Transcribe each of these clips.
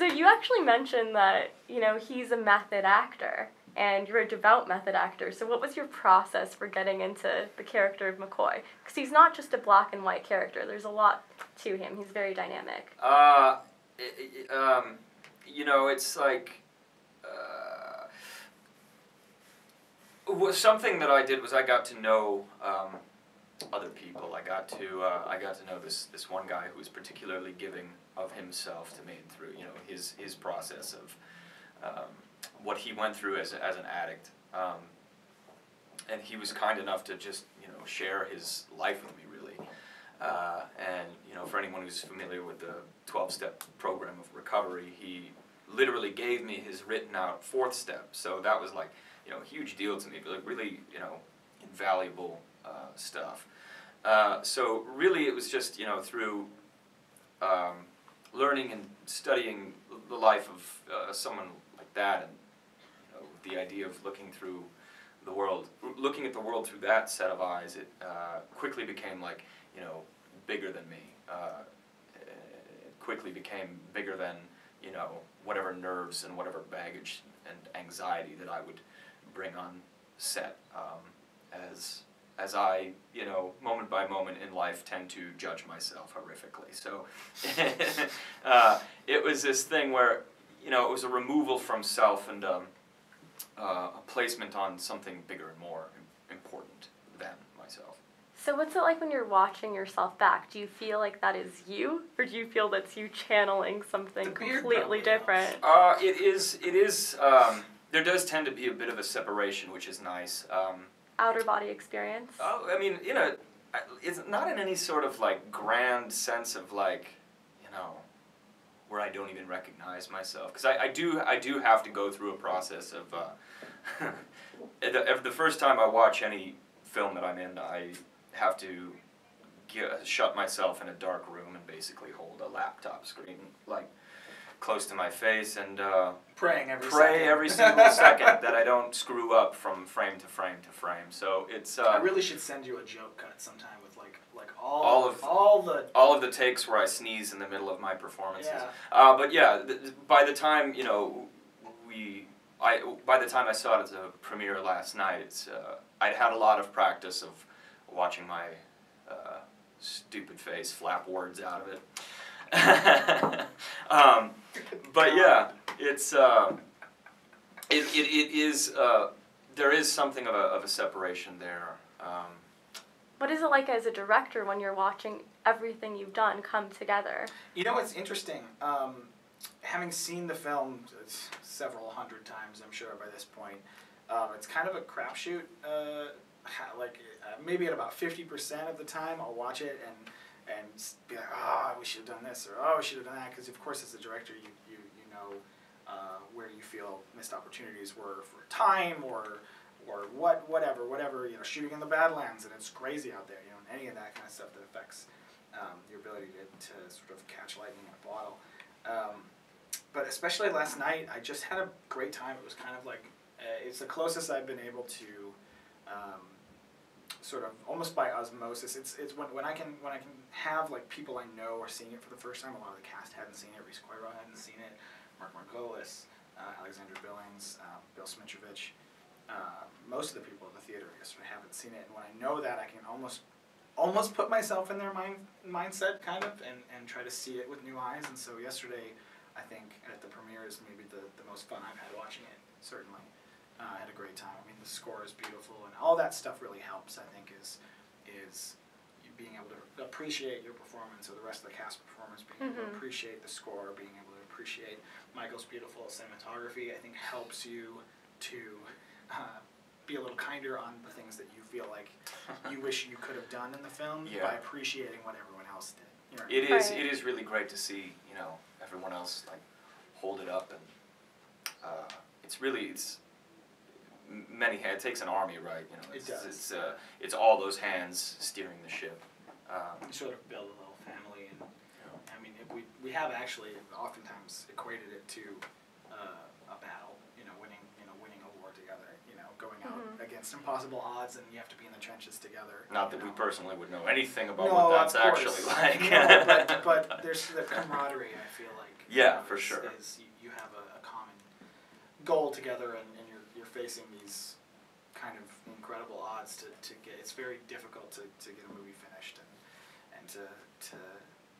So you actually mentioned that, he's a method actor, and you're a devout method actor. So what was your process for getting into the character of McCoy? Because he's not just a black and white character. There's a lot to him. He's very dynamic. It's like... something that I did was I got to know other people. I got to know this one guy who was particularly giving of himself to me through his process of what he went through as an addict, and he was kind enough to just share his life with me really, and for anyone who's familiar with the 12-step program of recovery, he literally gave me his written out 4th step, so that was like a huge deal to me, but like really invaluable stuff. So really it was just through learning and studying the life of someone like that, and the idea of looking at the world through that set of eyes, it quickly became like bigger than me. It quickly became bigger than whatever nerves and whatever baggage and anxiety that I would bring on set, as I, moment by moment in life tend to judge myself horrifically. So it was this thing where, it was a removal from self and a placement on something bigger and more important than myself. So what's it like when you're watching yourself back? Do you feel like that is you, or do you feel that's you channeling something completely different? It is, there does tend to be a bit of a separation, which is nice. Outer body experience? Oh, I mean, it's not in any sort of like grand sense of like, where I don't even recognize myself. Because I do have to go through a process of, the first time I watch any film that I'm in, I have to shut myself in a dark room and basically hold a laptop screen like close to my face and pray every single second that I don't screw up from frame to frame to frame. So it's I really should send you a joke cut sometime with like all of the takes where I sneeze in the middle of my performances. Yeah. But yeah, by the time by the time I saw it at the premiere last night, I'd had a lot of practice of watching my stupid face flap words out of it. But yeah, it's it is there is something of a separation there. What is it like as a director when you're watching everything you've done come together? It's interesting. Having seen the film several hundred times, I'm sure by this point, it's kind of a crapshoot. Maybe at about 50% of the time, I'll watch it and be like, oh, we should have done this, or oh, we should have done that, because of course as a director you know where you feel missed opportunities were for time or whatever, shooting in the Badlands and it's crazy out there, and any of that kind of stuff that affects your ability to sort of catch lightning in a bottle. But especially last night, I just had a great time. It was kind of like, it's the closest I've been able to sort of almost by osmosis. It's when I can have like people I know are seeing it for the first time. A lot of the cast hadn't seen it. Reese Coiro hadn't seen it. Mark Margolis, Alexandra Billings, Bill Smitrovich. Most of the people in the theater yesterday haven't seen it, and when I know that, I can almost put myself in their mindset kind of and try to see it with new eyes. And so yesterday, I think at the premiere is maybe the most fun I've had watching it. Certainly. I had a great time. I mean, the score is beautiful, and all that stuff really helps, I think, is you being able to appreciate your performance, or the rest of the cast performance, being able to appreciate the score, being able to appreciate Michael's beautiful cinematography, I think helps you to be a little kinder on the things that you feel like you wish you could have done in the film by appreciating what everyone else did. It is really great to see, everyone else like hold it up, and it's many hands. It takes an army, right? It does. It's all those hands steering the ship. You sort of build a little family, and I mean, we have actually oftentimes equated it to a battle, winning a war together, going out against impossible odds, and you have to be in the trenches together. Not that we personally would know anything about No, what that's of course. actually like. No, but there's the camaraderie, I feel like. Yeah, for sure. You have a common goal together, and you're facing these kind of incredible odds to get. It's very difficult to get a movie finished and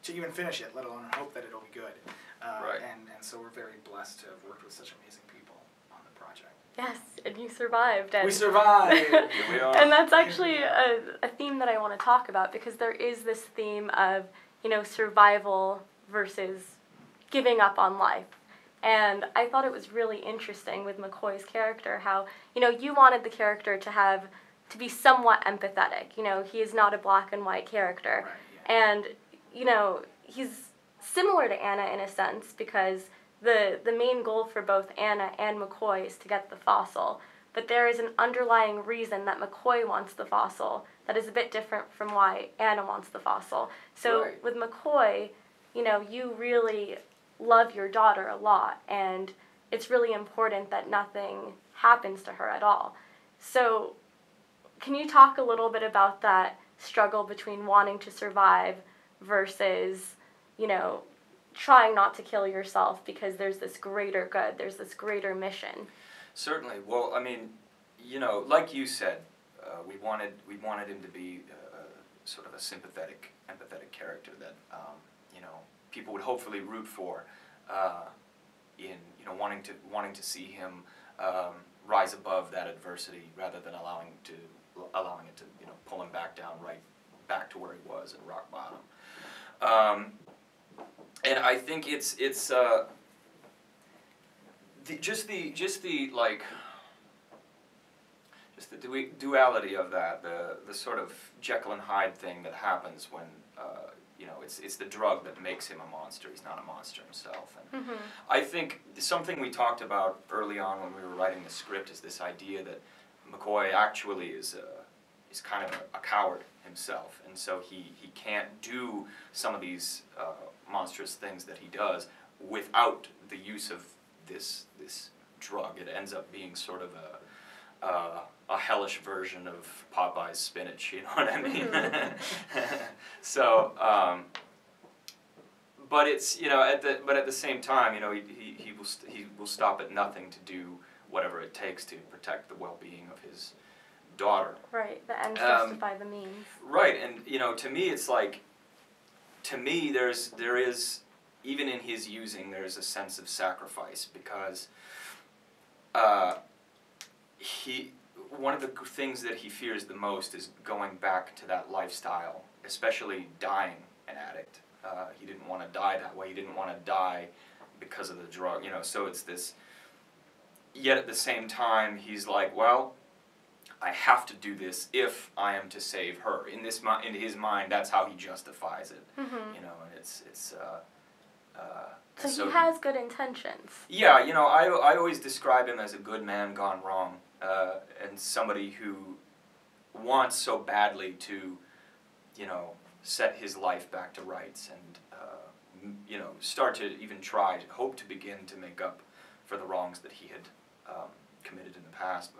to even finish it, let alone hope that it'll be good. Right. And so we're very blessed to have worked with such amazing people on the project. Yes, and you survived. And We survived! Here we are. And that's actually a theme that I want to talk about, because there is this theme of, survival versus giving up on life. And I thought it was really interesting with McCoy's character how, you wanted the character to be somewhat empathetic. He is not a black and white character. Right, yeah. And, he's similar to Anna in a sense, because the main goal for both Anna and McCoy is to get the fossil. But there is an underlying reason that McCoy wants the fossil that is a bit different from why Anna wants the fossil. So Right. with McCoy, you really love your daughter a lot, and it's really important that nothing happens to her at all. So can you talk a little bit about that struggle between wanting to survive versus, trying not to kill yourself because there's this greater good, there's this greater mission? Certainly. Well, I mean, like you said, we wanted him to be sort of a sympathetic, empathetic character that people would hopefully root for in wanting to see him rise above that adversity rather than allowing it to pull him back down back to where he was at rock bottom. And I think it's the duality of that, the sort of Jekyll and Hyde thing that happens when it's the drug that makes him a monster. He's not a monster himself. And I think something we talked about early on when we were writing the script is this idea that McCoy actually is kind of a coward himself, and so he can't do some of these monstrous things that he does without the use of this drug. It ends up being sort of a hellish version of Popeye's spinach, you know what I mean? So, but it's at the same time, he will stop at nothing to do whatever it takes to protect the well-being of his daughter. Right, the ends justify the means. Right, and to me it's like, there is even in his using there's a sense of sacrifice, because one of the things that he fears the most is going back to that lifestyle, especially dying an addict. He didn't want to die that way. He didn't want to die because of the drug, so it's this. Yet at the same time, he's like, well, I have to do this if I am to save her. In his mind, that's how he justifies it. And So he has good intentions. Yeah, I always describe him as a good man gone wrong, and somebody who wants so badly to, set his life back to rights and, start to even hope to begin to make up for the wrongs that he had committed in the past,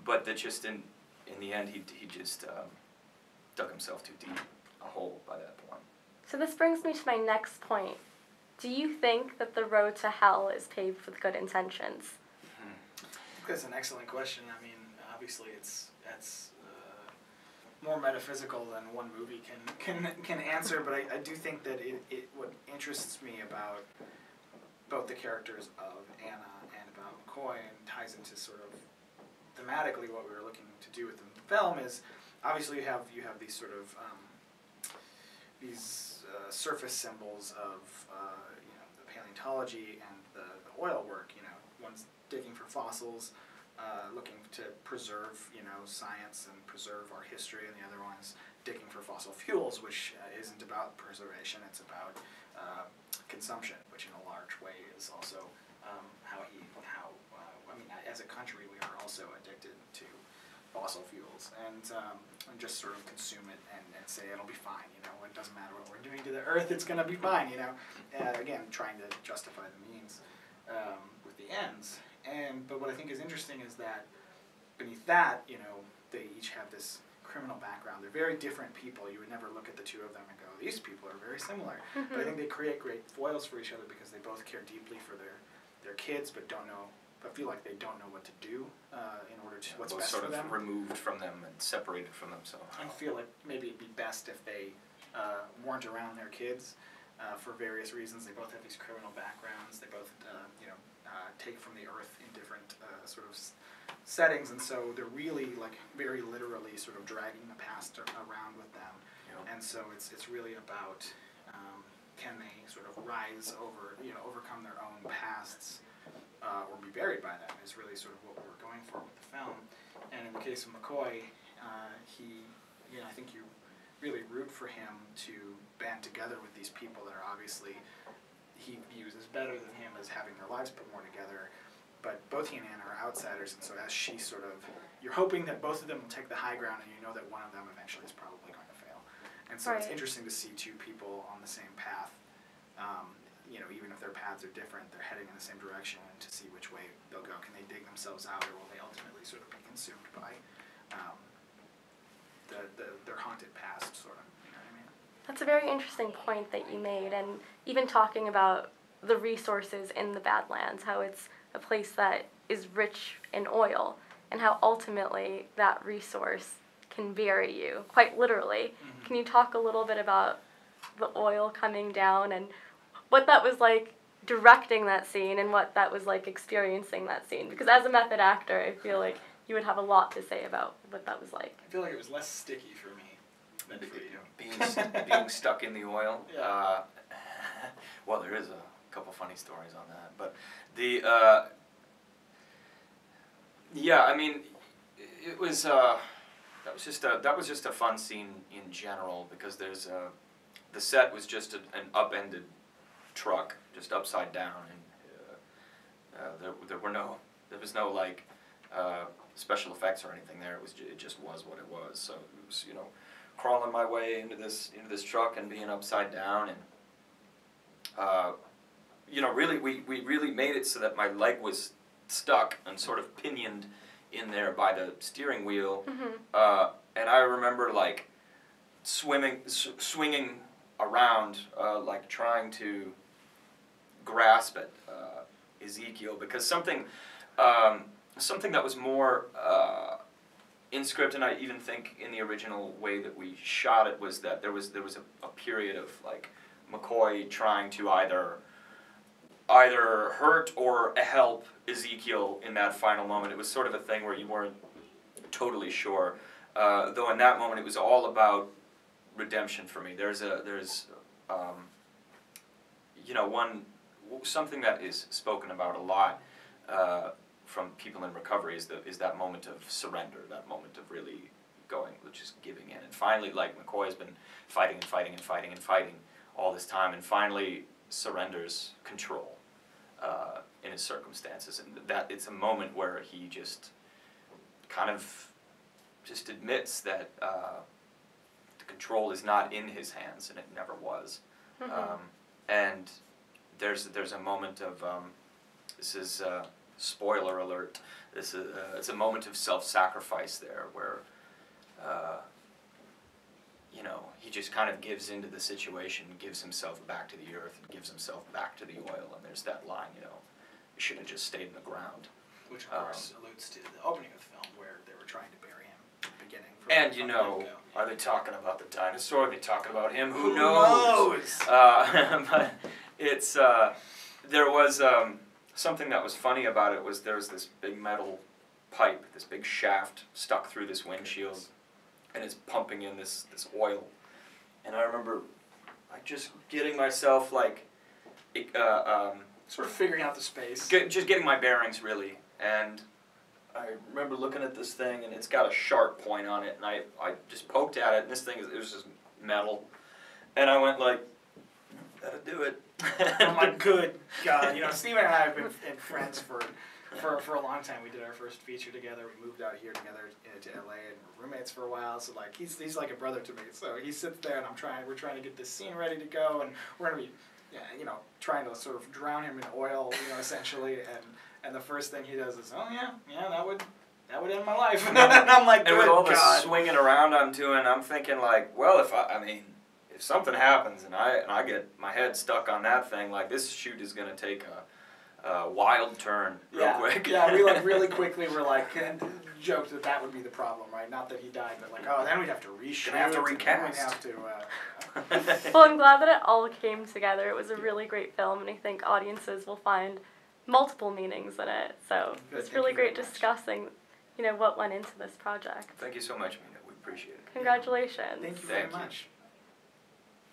but that just in the end he just dug himself too deep a hole by that point. So this brings me to my next point. Do you think that the road to hell is paved with good intentions? That's an excellent question. I mean, obviously that's more metaphysical than one movie can answer, but I do think that what interests me about both the characters of Anna and about McCoy, and ties into sort of thematically what we were looking to do with the film, is obviously you have these sort of surface symbols of the paleontology and the oil work. One's digging for fossils, looking to preserve science and preserve our history, and the other one's digging for fossil fuels, which isn't about preservation, it's about consumption, which in a large way is also as a country we are also addicted to fossil fuels, and just sort of consume it and say it'll be fine, it doesn't matter what we're doing to the earth, it's going to be fine, again, trying to justify the means with the ends. But what I think is interesting is that beneath that, you know, they each have this criminal background. They're very different people. You would never look at the two of them and go, these people are very similar. But I think they create great foils for each other because they both care deeply for their kids, but feel like they don't know what to do in order to what's best for them. Sort of removed from them and separated from themselves. I feel like maybe it'd be best if they weren't around their kids for various reasons. They both have these criminal backgrounds. They both, take from the earth in different sort of settings, and so they're really, like, very literally sort of dragging the past around with them. Yep. And so it's really about can they sort of rise over, overcome their own pasts, or be buried by them is really sort of what we're going for with the film. And in the case of McCoy, I think you really root for him to band together with these people that are obviously he views as better than him, as having their lives put more together. But both he and Anna are outsiders, and so as she sort of, you're hoping that both of them will take the high ground, and you know that one of them eventually is probably going to fail. And so it's interesting to see two people on the same path. Even if their paths are different, they're heading in the same direction, and to see which way they'll go. Can they dig themselves out, or will they ultimately sort of be consumed by their haunted past, sort of? You know what I mean? That's a very interesting point that you made, and even talking about the resources in the Badlands, how it's a place that is rich in oil, and how ultimately that resource can bury you, quite literally. Mm-hmm. Can you talk a little bit about the oil coming down and what that was like directing that scene and what that was like experiencing that scene? Because as a method actor, I feel like you would have a lot to say about what that was like. I feel like it was less sticky for me than for you. Being stuck in the oil. Yeah. Well, there is a couple funny stories on that, but the I mean, it was that was just a fun scene in general, because there's the set was just an upended truck, just upside down, and there was no like special effects or anything there. It just was what it was. So it was, crawling my way into this truck and being upside down, and really we really made it so that my leg was stuck and sort of pinioned in there by the steering wheel. Mm-hmm. And I remember like swinging around, like trying to grasp at Ezekiel, because something that was more in script, and I even think in the original way that we shot it, was that there was a period of like McCoy trying to either hurt or help Ezekiel in that final moment. It was sort of a thing where you weren't totally sure. Though in that moment it was all about redemption for me. There's something that is spoken about a lot from people in recovery is that moment of surrender, that moment of really going, just giving in. And finally, like, McCoy has been fighting and fighting and fighting and fighting all this time, and finally surrenders control in his circumstances. And that it's a moment where he just kind of just admits that the control is not in his hands, and it never was. Mm-hmm. And there's a moment of this is spoiler alert. It's a moment of self-sacrifice there, where he just kind of gives into the situation, gives himself back to the earth, and gives himself back to the oil. And there's that line, you should have just stayed in the ground. Which, of course, alludes to the opening of the film, where they were trying to bury him at the beginning. And, are they talking about the dinosaur? Are they talking about him? Who knows? But it's, there was something that was funny about it was there was this big metal pipe, this big shaft stuck through this windshield, and it's pumping in this oil. And I remember just getting myself, like, sort of figuring out the space. Just getting my bearings, really. And I remember looking at this thing, and it's got a sharp point on it, and I just poked at it, and this thing, it was just metal. And I went like, that'll do it. I'm like, good God. Steven and I have been friends for a long time. We did our first feature together. We moved out here together to LA, and we're roommates for a while. So like he's like a brother to me. So he sits there, and we're trying to get this scene ready to go, and we're gonna be trying to sort of drown him in oil, essentially, and the first thing he does is, oh yeah, that would end my life. And I'm like, and with all this God. swinging around I'm doing, I'm thinking like, well, if something happens and I get my head stuck on that thing, like this shoot is gonna take a wild turn real quick. Yeah, we like really quickly were like joked that would be the problem, right? Not that he died, but like, oh, then we'd have to reshoot. We'd have to recast. We'd have to. Well, I'm glad that it all came together. It was a really great film, and I think audiences will find multiple meanings in it. So Good, it's thank really you very great much. discussing, what went into this project. Thank you so much, Mina. We appreciate it. Congratulations. Thank you very Thank you. much.